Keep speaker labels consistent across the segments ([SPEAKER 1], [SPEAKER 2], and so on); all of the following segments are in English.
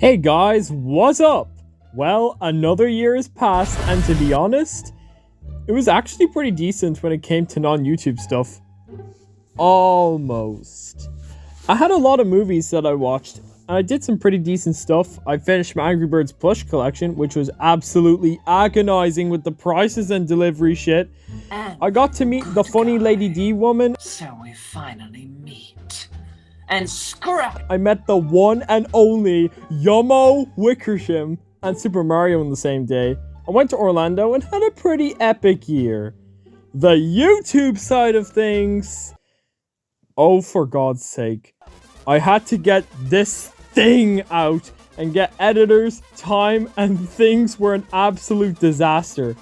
[SPEAKER 1] Hey guys, what's up? Well, another year has passed, and to be honest, it was actually pretty decent when it came to non-YouTube stuff. Almost. I had a lot of movies that I watched, and I did some pretty decent stuff. I finished my Angry Birds plush collection, which was absolutely agonizing with the prices and delivery shit. I got to meet the funny Lady D woman.
[SPEAKER 2] So we finally meet. And Scrat!
[SPEAKER 1] I met the one and only Yomo Wickersham and Super Mario on the same day. I went to Orlando and had a pretty epic year. The YouTube side of things... Oh, for God's sake. I had to get this thing out, and get editors, time, and things were an absolute disaster.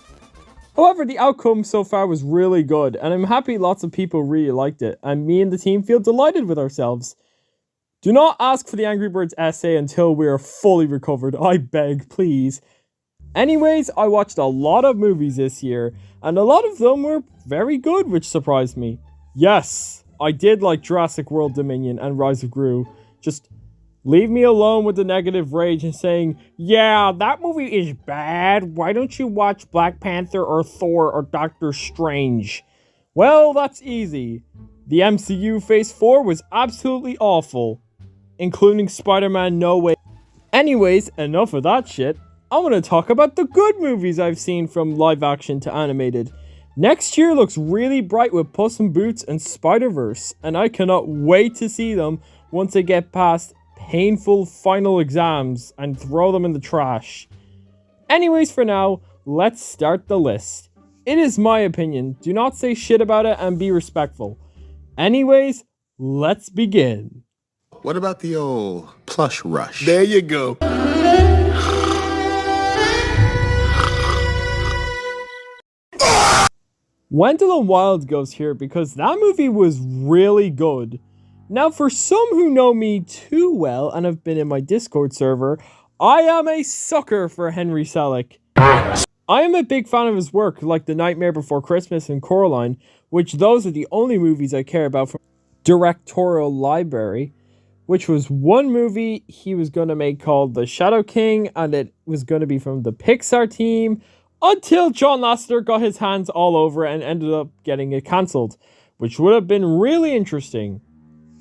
[SPEAKER 1] However, the outcome so far was really good, and I'm happy lots of people really liked it, and me and the team feel delighted with ourselves. Do not ask for the Angry Birds essay until we are fully recovered, I beg, please. Anyways, I watched a lot of movies this year, and a lot of them were very good, which surprised me. Yes, I did like Jurassic World Dominion and Rise of Gru. Just leave me alone with the negative rage and saying, yeah, that movie is bad. Why don't you watch Black Panther or Thor or Doctor Strange? Well, that's easy. The MCU Phase 4 was absolutely awful, including Spider-Man No Way. Anyways, enough of that shit. I want to talk about the good movies I've seen from live action to animated. Next year looks really bright with Puss in Boots and Spider-Verse, and I cannot wait to see them once I get past painful final exams and throw them in the trash. Anyways, for now, let's start the list. It is my opinion. Do not say shit about it and be respectful. Anyways, let's begin.
[SPEAKER 3] What about the old plush rush?
[SPEAKER 4] There you go.
[SPEAKER 1] Wendell Wild goes here because that movie was really good. Now, for some who know me too well and have been in my Discord server, I am a sucker for Henry Selick. I am a big fan of his work, like The Nightmare Before Christmas and Coraline, which those are the only movies I care about from directorial library, which was one movie he was going to make called The Shadow King, and it was going to be from the Pixar team, until John Lasseter got his hands all over it and ended up getting it cancelled, which would have been really interesting.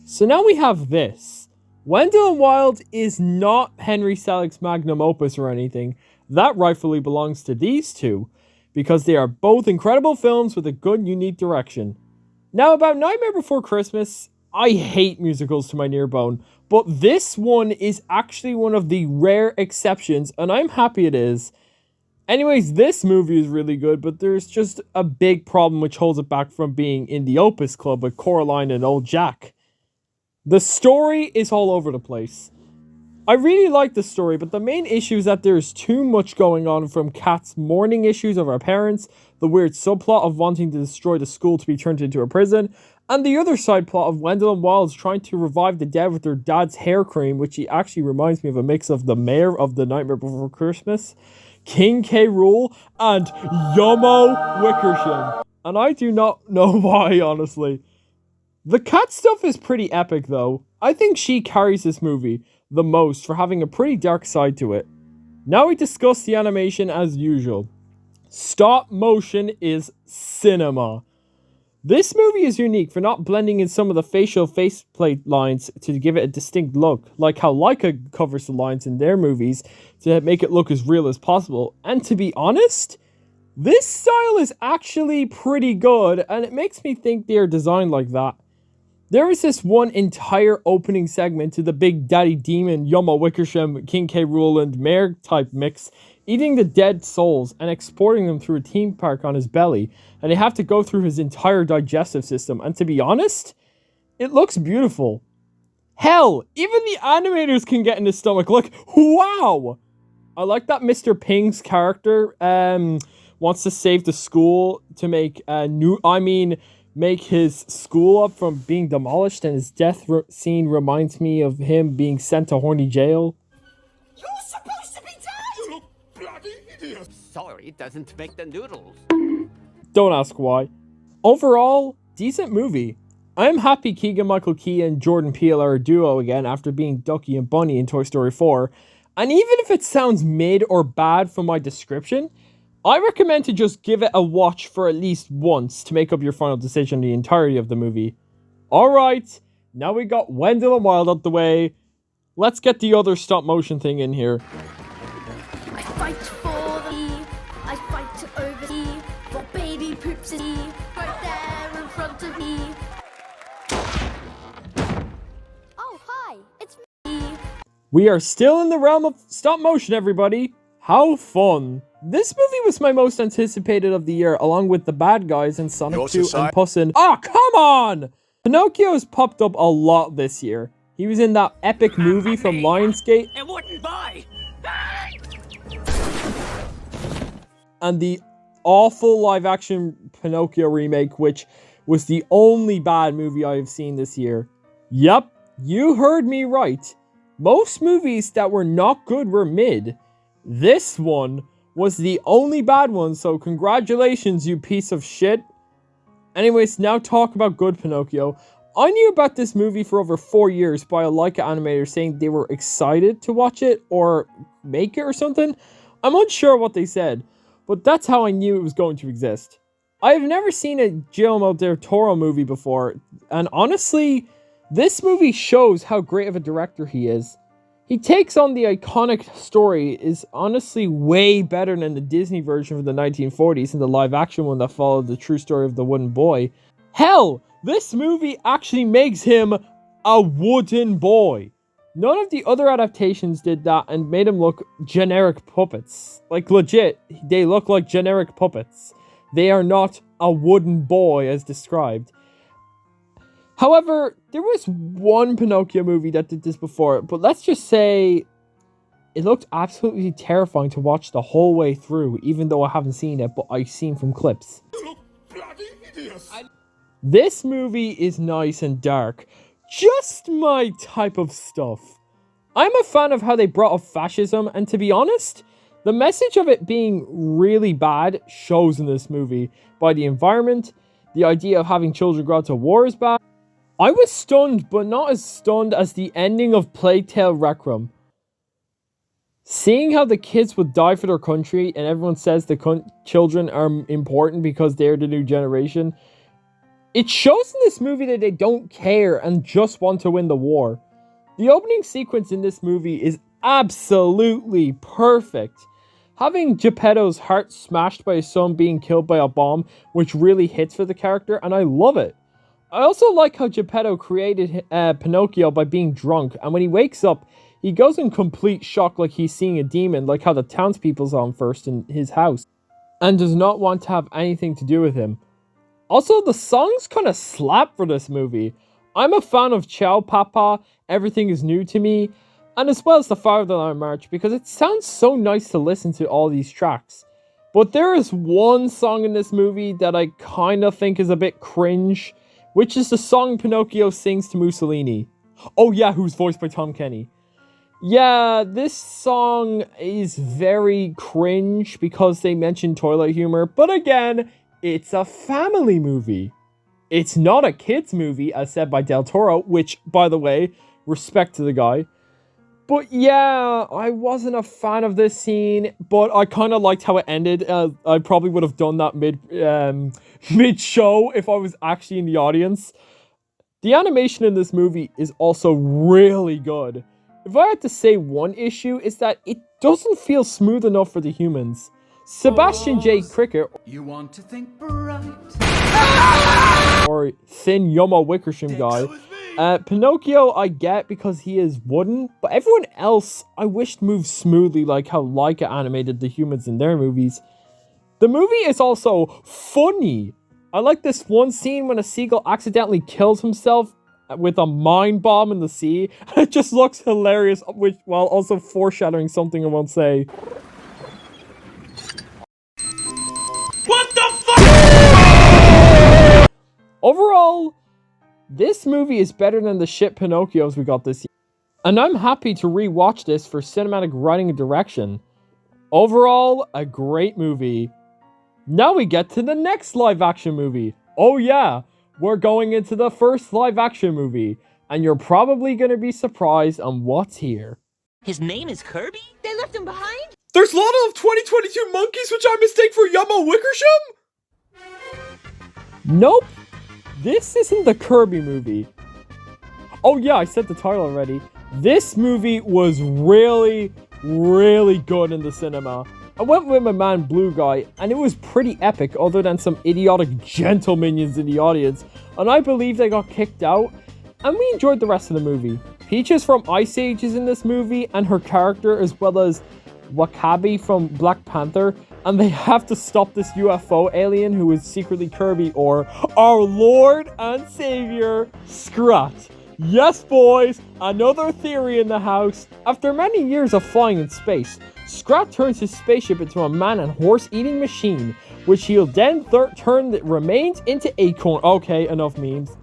[SPEAKER 1] So now we have this. Wendell Wild is not Henry Selick's magnum opus or anything. That rightfully belongs to these two, because they are both incredible films with a good, unique direction. Now, about Nightmare Before Christmas, I hate musicals to my near bone, but this one is actually one of the rare exceptions, and I'm happy it is. Anyways, this movie is really good, but there's just a big problem which holds it back from being in the Opus Club with Coraline and Old Jack. The story is all over the place. I really like the story, but the main issue is that there's too much going on, from Kat's mourning issues of her parents, the weird subplot of wanting to destroy the school to be turned into a prison, and the other side plot of Wendell and Wild trying to revive the dead with their dad's hair cream, which he actually reminds me of a mix of the mayor of The Nightmare Before Christmas, King K. Rool, and Yomo Wickersham. And I do not know why, honestly. The cat stuff is pretty epic, though. I think she carries this movie the most for having a pretty dark side to it. Now we discuss the animation as usual. Stop motion is cinema. This movie is unique for not blending in some of the facial faceplate lines to give it a distinct look, like how Leica covers the lines in their movies to make it look as real as possible. And to be honest, this style is actually pretty good, and it makes me think they are designed like that. There is this one entire opening segment to the Big Daddy Demon, Yomo Wickersham, King K. Rool, and Mayor type mix, eating the dead souls and exporting them through a theme park on his belly, and they have to go through his entire digestive system, and to be honest, it looks beautiful. Hell, even the animators can get in his stomach, like, wow! I like that Mr. Ping's character wants to save the school to make make his school up from being demolished, and his death scene reminds me of him being sent to horny jail.
[SPEAKER 5] You're supposed to be dead!
[SPEAKER 4] You bloody idiot!
[SPEAKER 5] Sorry, it doesn't make the noodles.
[SPEAKER 1] Don't ask why. Overall, decent movie. I'm happy Keegan-Michael Key and Jordan Peele are a duo again after being Ducky and Bunny in Toy Story 4, And even if it sounds mid or bad from my description, I recommend to just give it a watch for at least once to make up your final decision on the entirety of the movie. Alright, now we got Wendell Wild out the way. Let's get the other stop motion thing in here.
[SPEAKER 4] I fight for the I fight to oversee for baby poops is right there in front of me. Oh, hi, it's me.
[SPEAKER 1] We are still in the realm of stop motion, everybody. How fun. This movie was my most anticipated of the year, along with The Bad Guys and Sonic 2 and Puss in... Oh, come on! Pinocchio has popped up a lot this year. He was in that epic movie from Lionsgate.
[SPEAKER 5] It wouldn't buy.
[SPEAKER 1] And the awful live-action Pinocchio remake, which was the only bad movie I have seen this year. Yep, you heard me right. Most movies that were not good were mid. This one was the only bad one, so congratulations, you piece of shit. Anyways, now talk about good Pinocchio. I knew about this movie for over 4 years by a Leica animator saying they were excited to watch it or make it or something. I'm unsure what they said, but that's how I knew it was going to exist. I have never seen a Guillermo del Toro movie before, and honestly, this movie shows how great of a director he is. He takes on the iconic story is honestly way better than the Disney version from the 1940s and the live-action one that followed the true story of the wooden boy. Hell, this movie actually makes him a wooden boy. None of the other adaptations did that and made him look generic puppets. Like, legit, they look like generic puppets. They are not a wooden boy as described. However, there was one Pinocchio movie that did this before, but let's just say it looked absolutely terrifying to watch the whole way through, even though I haven't seen it, but I've seen from clips.
[SPEAKER 3] You look bloody hideous.
[SPEAKER 1] This movie is nice and dark. Just my type of stuff. I'm a fan of how they brought up fascism, and to be honest, the message of it being really bad shows in this movie by the environment, the idea of having children go out to war is bad. I was stunned, but not as stunned as the ending of Plague Tale Requiem. Seeing how the kids would die for their country, and everyone says the children are important because they're the new generation, it shows in this movie that they don't care and just want to win the war. The opening sequence in this movie is absolutely perfect. Having Geppetto's heart smashed by his son being killed by a bomb, which really hits for the character, and I love it. I also like how Geppetto created Pinocchio by being drunk, and when he wakes up, he goes in complete shock like he's seeing a demon, like how the townspeople saw him first in his house, and does not want to have anything to do with him. Also, the songs kind of slap for this movie. I'm a fan of Ciao Papa, Everything Is New to Me, and as well as the Fatherland March, because it sounds so nice to listen to all these tracks. But there is one song in this movie that I kind of think is a bit cringe, which is the song Pinocchio sings to Mussolini. Oh yeah, who's voiced by Tom Kenny. Yeah, this song is very cringe because they mention toilet humor, but again, it's a family movie. It's not a kid's movie, as said by Del Toro, which, by the way, respect to the guy. But yeah, I wasn't a fan of this scene, but I kind of liked how it ended. I probably would have done that mid-show if I was actually in the audience. The animation in this movie is also really good. If I had to say one issue, is that it doesn't feel smooth enough for the humans. Sebastian J. Cricket,
[SPEAKER 6] You want to think bright.
[SPEAKER 1] or Thin Yuma Wickersham guy, Pinocchio I get because he is wooden, but everyone else I wished moved smoothly like how Leica animated the humans in their movies. The movie is also funny. I like this one scene when a seagull accidentally kills himself with a mine bomb in the sea. It just looks hilarious, while also foreshadowing something I won't say.
[SPEAKER 5] What the fuck?
[SPEAKER 1] Overall, this movie is better than the shit Pinocchios we got this year. And I'm happy to rewatch this for cinematic writing and direction. Overall, a great movie. Now we get to the next live action movie. Oh yeah, we're going into the first live action movie. And you're probably going to be surprised on what's here.
[SPEAKER 5] His name is Kirby?
[SPEAKER 7] They left him behind?
[SPEAKER 3] There's a lot of 2022 monkeys which I mistake for Yummo Wickersham?
[SPEAKER 1] Nope. This isn't the Kirby movie. Oh yeah, I said the title already. This movie was really, really good in the cinema. I went with my man Blue Guy, and it was pretty epic other than some idiotic gentle minions in the audience, and I believe they got kicked out, and we enjoyed the rest of the movie. Peaches from Ice Age is in this movie, and her character, as well as Wakabi from Black Panther, and they have to stop this UFO alien who is secretly Kirby, or our Lord and Savior, Scrat. Yes, boys, another theory in the house. After many years of flying in space, Scrat turns his spaceship into a man and horse eating machine, which he'll then turn the remains into acorn. Okay, enough memes.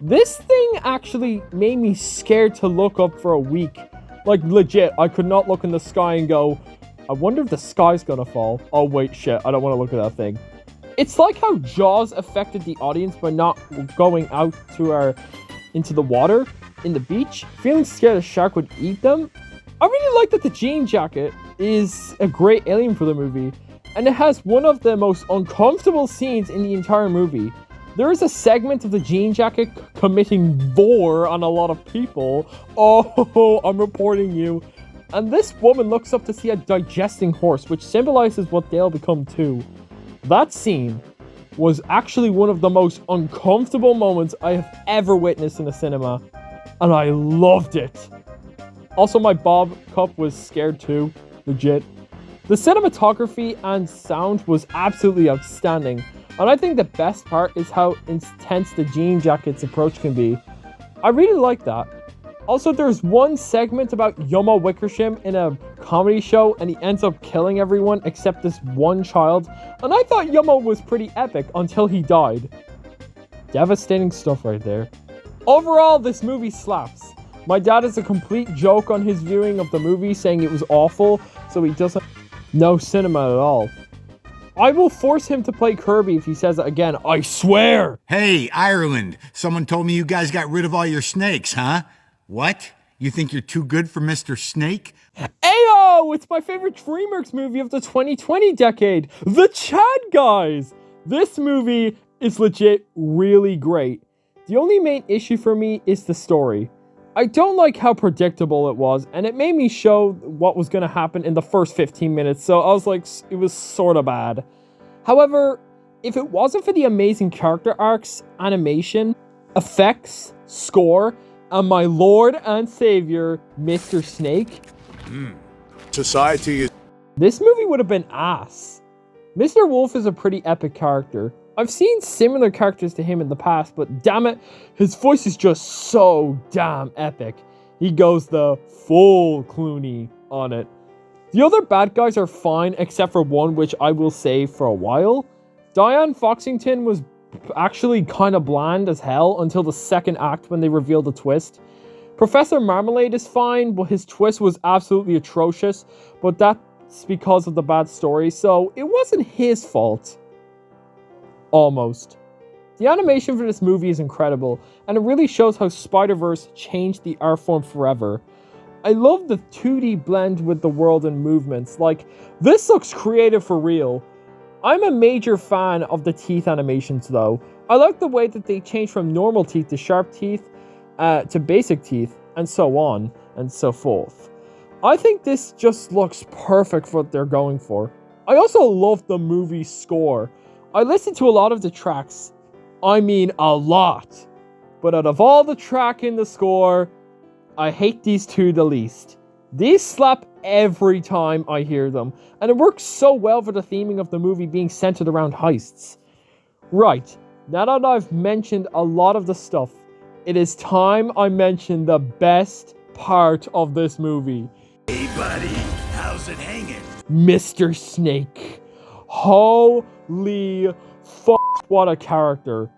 [SPEAKER 1] This thing actually made me scared to look up for a week. Like, legit, I could not look in the sky and go, I wonder if the sky's gonna fall. Oh, wait, shit, I don't want to look at that thing. It's like how Jaws affected the audience by not going out to into the water, in the beach, feeling scared a shark would eat them. I really like that the jean jacket is a great alien for the movie, and it has one of the most uncomfortable scenes in the entire movie. There is a segment of the jean jacket committing gore on a lot of people. Oh, I'm reporting you. And this woman looks up to see a digesting horse, which symbolizes what they'll become too. That scene was actually one of the most uncomfortable moments I have ever witnessed in a cinema, and I loved it. Also, my Bob Cup was scared too, legit. The cinematography and sound was absolutely outstanding, and I think the best part is how intense the jean jacket's approach can be. I really like that. Also, there's one segment about Yummo Wickersham in a comedy show, and he ends up killing everyone except this one child, and I thought Yummo was pretty epic until he died. Devastating stuff right there. Overall, this movie slaps. My dad is a complete joke on his viewing of the movie, saying it was awful, so he doesn't know cinema at all. I will force him to play Kirby if he says it again, I swear!
[SPEAKER 8] Hey, Ireland, someone told me you guys got rid of all your snakes, huh? What? You think you're too good for Mr. Snake?
[SPEAKER 1] Ayo! It's my favorite DreamWorks movie of the 2020 decade, The Chad Guys! This movie is legit really great. The only main issue for me is the story. I don't like how predictable it was, and it made me show what was going to happen in the first 15 minutes, so I was like, it was sort of bad. However, if it wasn't for the amazing character arcs, animation, effects, score, and my Lord and Savior, Mr. Snake,
[SPEAKER 3] Society is...
[SPEAKER 1] this movie would have been ass. Mr. Wolf is a pretty epic character. I've seen similar characters to him in the past, but damn it, his voice is just so damn epic. He goes the full Clooney on it. The other bad guys are fine, except for one which I will save for a while. Diane Foxington was actually kind of bland as hell until the second act when they revealed the twist. Professor Marmalade is fine, but his twist was absolutely atrocious, but that's because of the bad story, so it wasn't his fault. Almost. The animation for this movie is incredible, and it really shows how Spider-Verse changed the art form forever. I love the 2D blend with the world and movements, like, this looks creative for real. I'm a major fan of the teeth animations though. I like the way that they change from normal teeth to sharp teeth, to basic teeth, and so on, and so forth. I think this just looks perfect for what they're going for. I also love the movie score. I listened to a lot of the tracks. I mean a lot. But out of all the track in the score, I hate these two the least. These slap every time I hear them, and it works so well for the theming of the movie being centered around heists. Right, now that I've mentioned a lot of the stuff, it is time I mention the best part of this movie.
[SPEAKER 5] Hey, buddy, how's it hanging?
[SPEAKER 1] Mr. Snake. Holy fuck, what a character.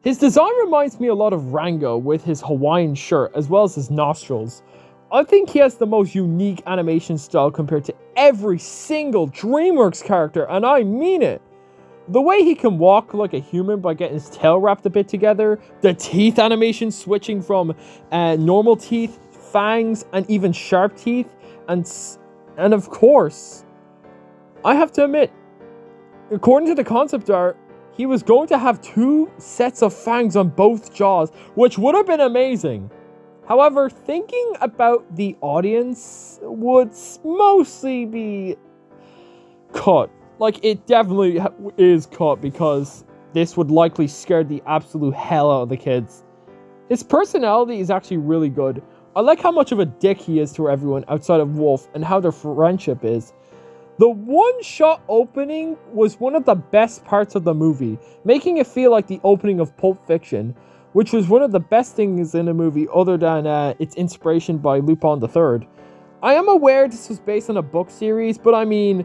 [SPEAKER 1] His design reminds me a lot of Rango with his Hawaiian shirt as well as his nostrils. I think he has the most unique animation style compared to every single DreamWorks character, and I mean it. The way he can walk like a human by getting his tail wrapped a bit together, the teeth animation switching from normal teeth, fangs, and even sharp teeth, And of course, I have to admit, according to the concept art, he was going to have 2 sets of fangs on both jaws, which would have been amazing. However, thinking about the audience would mostly be cut. Like, it definitely is cut because this would likely scare the absolute hell out of the kids. His personality is actually really good. I like how much of a dick he is to everyone outside of Wolf and how their friendship is. The one-shot opening was one of the best parts of the movie, making it feel like the opening of Pulp Fiction, which was one of the best things in the movie other than its inspiration by Lupin III. I am aware this was based on a book series, but I mean,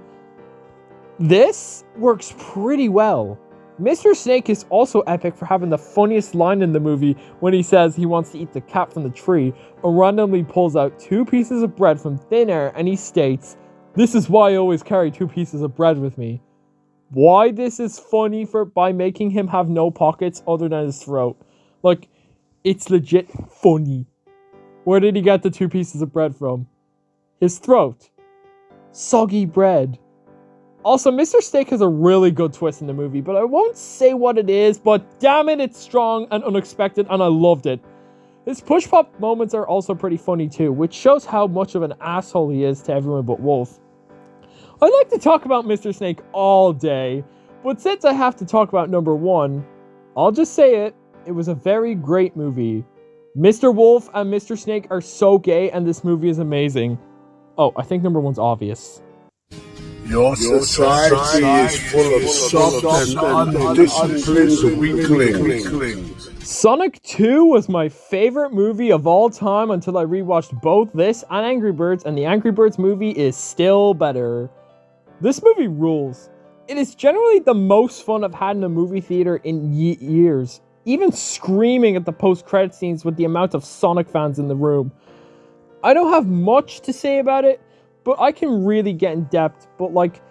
[SPEAKER 1] this works pretty well. Mr. Snake is also epic for having the funniest line in the movie when he says he wants to eat the cat from the tree and randomly pulls out 2 pieces of bread from thin air and he states, "This is why I always carry 2 pieces of bread with me." Why this is funny by making him have no pockets other than his throat. Like, it's legit funny. Where did he get the 2 pieces of bread from? His throat. Soggy bread. Also, Mr. Snake has a really good twist in the movie, but I won't say what it is, but damn it, it's strong and unexpected, and I loved it. His push-pop moments are also pretty funny too, which shows how much of an asshole he is to everyone but Wolf. I'd like to talk about Mr. Snake all day, but since I have to talk about number 1, I'll just say it, it was a very great movie. Mr. Wolf and Mr. Snake are so gay, and this movie is amazing. Oh, I think number 1's obvious.
[SPEAKER 7] Your society is full of soft and undisciplined weaklings.
[SPEAKER 1] Sonic 2 was my favorite movie of all time until I rewatched both this and Angry Birds, and the Angry Birds movie is still better. This movie rules. It is generally the most fun I've had in a movie theater in years, even screaming at the post-credit scenes with the amount of Sonic fans in the room. I don't have much to say about it, but I can really get in depth, but like,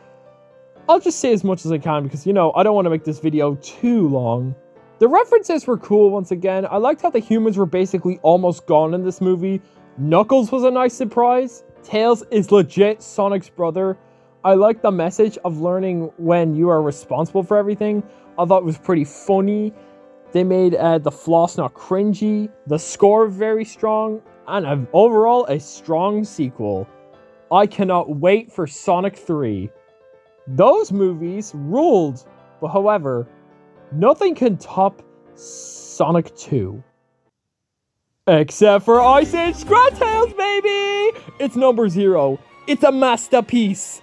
[SPEAKER 1] I'll just say as much as I can because, you know, I don't want to make this video too long. The references were cool once again. I liked how the humans were basically almost gone in this movie. Knuckles was a nice surprise. Tails is legit Sonic's brother. I like the message of learning when you are responsible for everything. I thought it was pretty funny. They made the floss not cringy. The score very strong. And overall, a strong sequel. I cannot wait for Sonic 3. Those movies ruled, but however, nothing can top Sonic 2. Except for Ice Age Scrat Tales, baby! It's number 0. It's a masterpiece.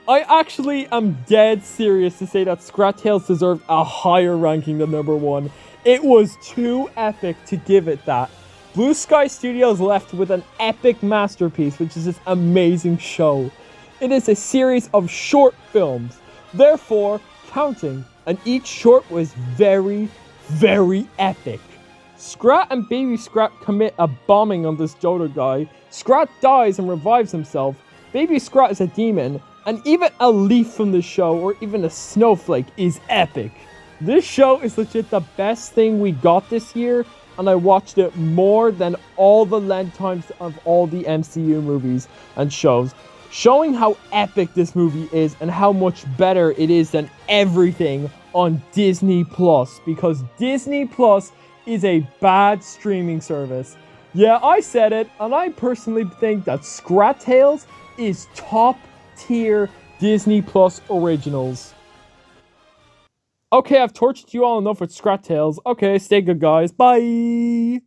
[SPEAKER 1] I actually am dead serious to say that Scrat Tales deserved a higher ranking than number 1. It was too epic to give it that. Blue Sky Studios left with an epic masterpiece, which is this amazing show. It is a series of short films, therefore counting, and each short was very, very epic. Scrat and Baby Scrat commit a bombing on this Dodo guy. Scrat dies and revives himself. Baby Scrat is a demon, and even a leaf from the show, or even a snowflake, is epic. This show is legit the best thing we got this year, and I watched it more than all the length times of all the MCU movies and shows, showing how epic this movie is and how much better it is than everything on Disney Plus, because Disney Plus is a bad streaming service. Yeah, I said it, and I personally think that Scrat Tales is top tier Disney Plus originals. Okay, I've tortured you all enough with Scrat Tales. Okay, stay good, guys. Bye!